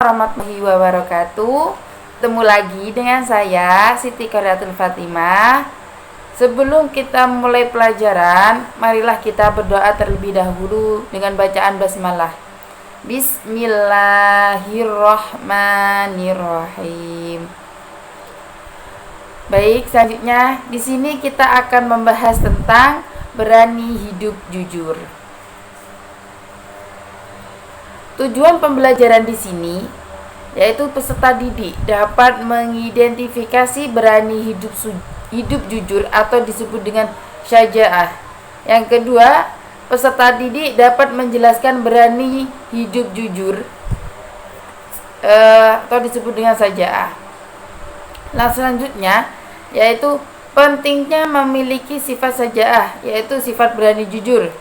warahmatullahi wabarakatuh. Ketemu lagi dengan saya Siti Qoriatul Fatimah. Sebelum kita mulai pelajaran, marilah kita berdoa terlebih dahulu dengan bacaan basmalah. Bismillahirrahmanirrahim. Baik, selanjutnya di sini kita akan membahas tentang berani hidup jujur. Tujuan pembelajaran di sini yaitu peserta didik dapat mengidentifikasi berani hidup jujur atau disebut dengan syaja'ah. Yang kedua, peserta didik dapat menjelaskan berani hidup jujur atau disebut dengan syaja'ah. Nah, selanjutnya yaitu pentingnya memiliki sifat syaja'ah, yaitu sifat berani jujur.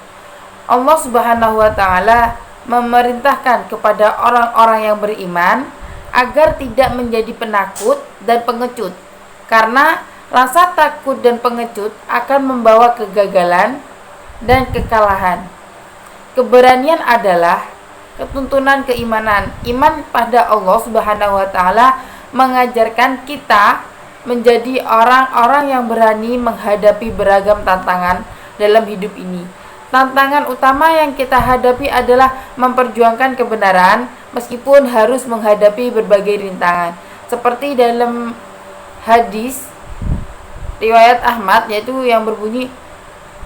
Allah Subhanahu wa taala memerintahkan kepada orang-orang yang beriman agar tidak menjadi penakut dan pengecut, karena rasa takut dan pengecut akan membawa kegagalan dan kekalahan. Keberanian adalah ketuntunan keimanan. Iman pada Allah Subhanahu wa taala mengajarkan kita menjadi orang-orang yang berani menghadapi beragam tantangan dalam hidup ini. Tantangan utama yang kita hadapi adalah memperjuangkan kebenaran meskipun harus menghadapi berbagai rintangan. Seperti dalam hadis riwayat Ahmad, yaitu yang berbunyi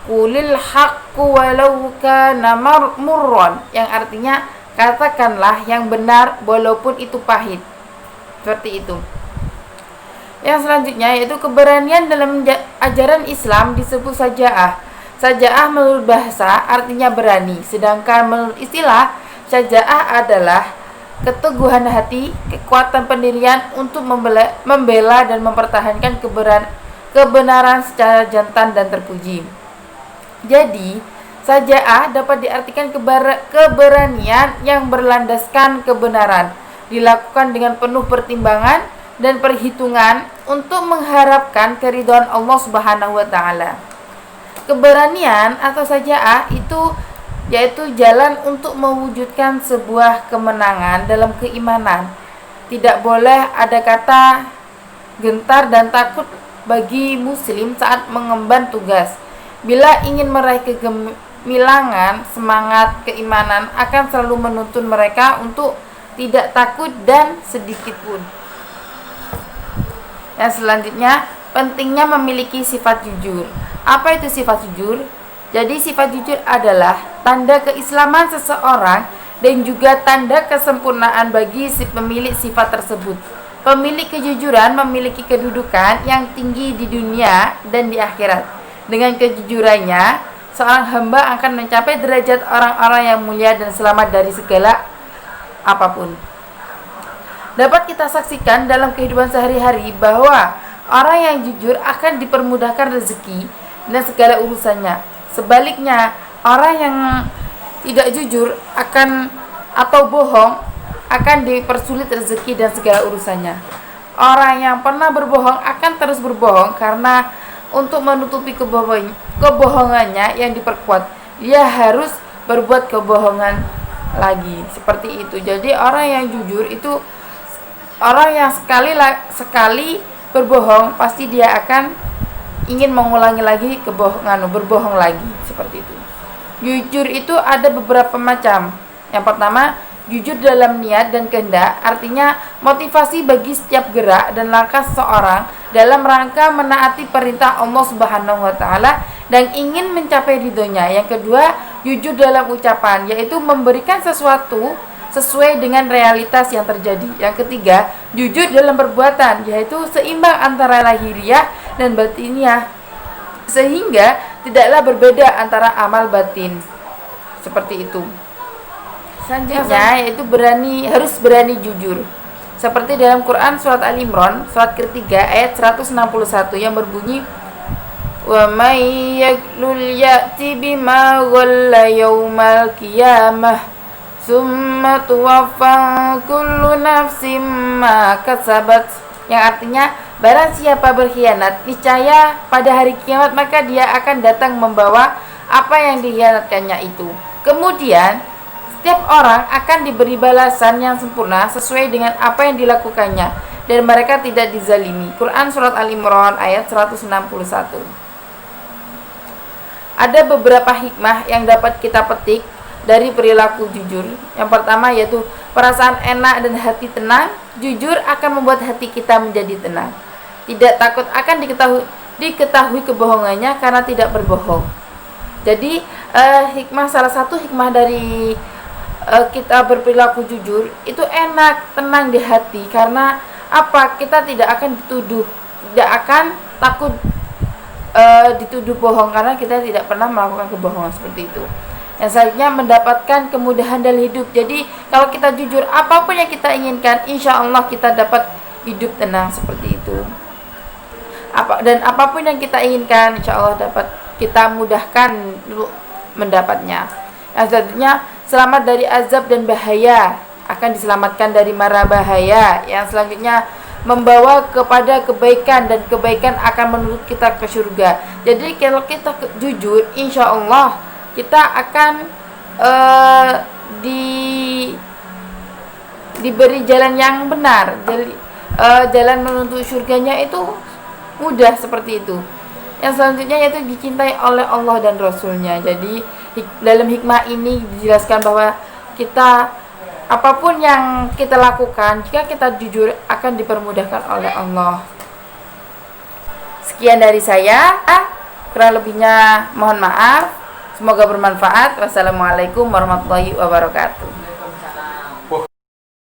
qulil haqqu walau kana murran, yang artinya katakanlah yang benar walaupun itu pahit. Seperti itu. Yang selanjutnya yaitu keberanian dalam ajaran Islam disebut syaja'ah. Syaja'ah menurut bahasa artinya berani, sedangkan menurut istilah syaja'ah adalah keteguhan hati, kekuatan pendirian untuk membela dan mempertahankan kebenaran secara jantan dan terpuji. Jadi, syaja'ah dapat diartikan keberanian yang berlandaskan kebenaran, dilakukan dengan penuh pertimbangan dan perhitungan untuk mengharapkan keridhaan Allah Subhanahu wa taala. Keberanian atau syaja'ah itu yaitu jalan untuk mewujudkan sebuah kemenangan dalam keimanan. Tidak boleh ada kata gentar dan takut bagi muslim saat mengemban tugas. Bila ingin meraih kegemilangan, semangat keimanan akan selalu menuntun mereka untuk tidak takut dan sedikit pun. Yang selanjutnya, pentingnya memiliki sifat jujur. Apa itu sifat jujur? Jadi sifat jujur adalah tanda keislaman seseorang dan juga tanda kesempurnaan bagi si pemilik sifat tersebut. Pemilik kejujuran memiliki kedudukan yang tinggi di dunia dan di akhirat. Dengan kejujurannya, seorang hamba akan mencapai derajat orang-orang yang mulia dan selamat dari segala apapun. Dapat kita saksikan dalam kehidupan sehari-hari bahwa orang yang jujur akan dipermudahkan rezeki dan segala urusannya. Sebaliknya, orang yang tidak jujur atau bohong akan dipersulit rezeki dan segala urusannya. Orang yang pernah berbohong akan terus berbohong karena untuk menutupi kebohongannya yang diperkuat, dia harus berbuat kebohongan lagi. Seperti itu. Jadi orang yang jujur itu orang yang sekali berbohong, pasti dia akan ingin mengulangi lagi berbohong lagi. Seperti itu. Jujur itu ada beberapa macam. Yang pertama, jujur dalam niat dan kehendak, artinya motivasi bagi setiap gerak dan langkah seseorang dalam rangka menaati perintah Allah Subhanahu wa taala dan ingin mencapai ridhonya. Yang kedua, jujur dalam ucapan, yaitu memberikan sesuatu sesuai dengan realitas yang terjadi. Yang ketiga, jujur dalam perbuatan, yaitu seimbang antara lahiriah dan batiniah, sehingga tidaklah berbeda antara amal batin. Seperti itu. Selanjutnya yaitu harus berani jujur. Seperti dalam Quran surat Al-Imran surat ketiga ayat 161 yang berbunyi wa may yaglul ya'ti bima ghalla yaumal qiyamah summa tuwaffa kullu nafsin ma kasabat, yang artinya barang siapa berkhianat niscaya pada hari kiamat maka dia akan datang membawa apa yang dikhianatkannya itu. Kemudian Setiap orang akan diberi balasan yang sempurna sesuai dengan apa yang dilakukannya, dan mereka tidak dizalimi. Quran Surat Al-Imran ayat 161. Ada beberapa hikmah yang dapat kita petik dari perilaku jujur. Yang pertama yaitu perasaan enak dan hati tenang. Jujur akan membuat hati kita menjadi tenang. Tidak takut akan diketahui kebohongannya karena tidak berbohong. Jadi salah satu hikmah dari kita berperilaku jujur itu enak, tenang di hati. Karena apa? Kita tidak akan dituduh, tidak akan takut dituduh bohong karena kita tidak pernah melakukan kebohongan seperti itu. Yang selanjutnya mendapatkan kemudahan dalam hidup. Jadi kalau kita jujur, apapun yang kita inginkan, insya Allah kita dapat hidup tenang seperti itu. Dan apapun yang kita inginkan, insya Allah dapat kita mudahkan untuk mendapatnya. Yang selanjutnya selamat dari azab dan bahaya, akan diselamatkan dari mara bahaya. Yang selanjutnya membawa kepada kebaikan, dan kebaikan akan menuntut kita ke surga. Jadi kalau kita jujur, insya Allah kita akan diberi jalan yang benar. Jadi jalan menuju surganya itu mudah seperti itu. Yang selanjutnya yaitu dicintai oleh Allah dan Rasulnya. Jadi dalam hikmah ini dijelaskan bahwa kita apapun yang kita lakukan, jika kita jujur akan dipermudahkan oleh Allah. Sekian dari saya, kurang lebihnya mohon maaf. Semoga bermanfaat. Wassalamualaikum warahmatullahi wabarakatuh.